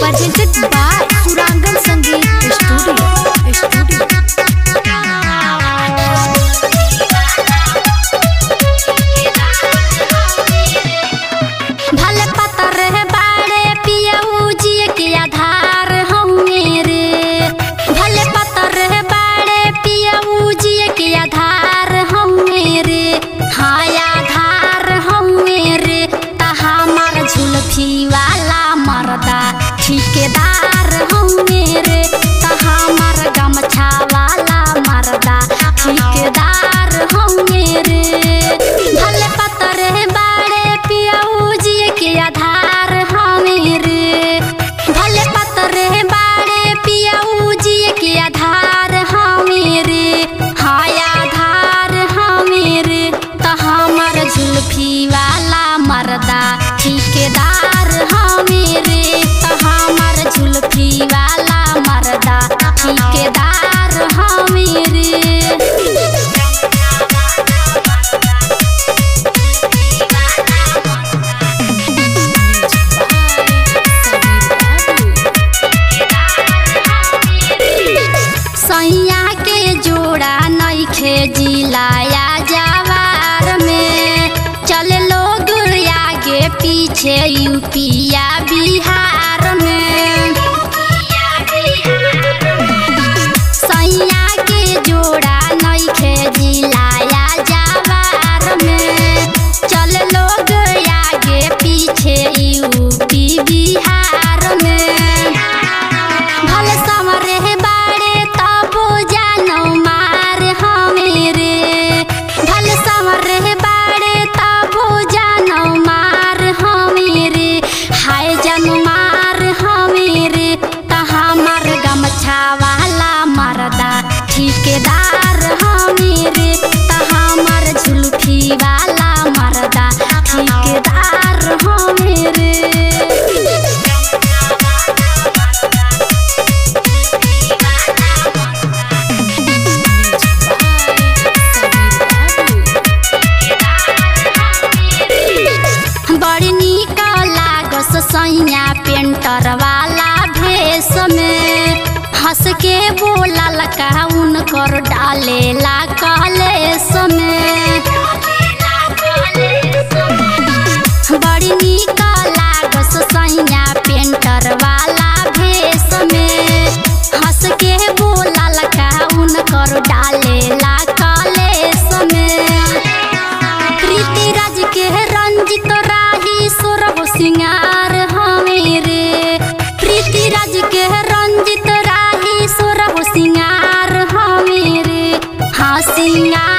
Presented by Surangan Sangeet Studio. भले पता रहे बाड़े पियऊ जी के आधार हम मेरे, भले पता रहे बाड़े पियऊ जी के आधार हम मेरे, हाँ आधार हम मेरे। ता हमार झुलफी वाला मर्दा ठेकेदार हम मेरे, ता हमार गमछा वाला मर्दा ठेकेदार हम मेरे। भले पता रहे बाड़े पियऊ जी के आधार हम मेरे, भले पता रहे बाड़े पियऊ जी के आधार हम मेरे, हाँ आधार हम मेरे। ता हमार झुलफी वाला मर्दा ठेकेदार हम मेरे, ता हमार झुलफी वाला मर्दा ठेकेदार हम मेरे। सैया के जोड़ा नइखे जिलाया जवार में, चले लोग आगे पीछे यूपिया बिहार में। सैया के जोड़ा नइखे जिलाया जवार में, चले लोग आगे पीछे यूपी बिहार में। भले समरे बाड़े तबो जानो मार हमेरे, भले समरे बाड़े तबो जानो मार हमेरे, हाय जानो मार हमेरे। ता हमार गमछा वाला मर्दा ठेकेदार हमेरे, ता हमार झुलफी वाला मर्दा ठेकेदार हमेरे। बड़ी निक लागस सैया पेंटर वाला भेष में, हंस के बोलल का उनकर डालेला कलेस में। बड़ी निक लागस सैया पेंटर वाला भेष में, हंस के बोलल का उनकर डालेला कलेस में। प्रीतिराज के रंजित राही सोरह सिंगार हमेरे, प्रीतिराज के रंजित राही सोरह सिंगार हमेरे, हाँ सिंगार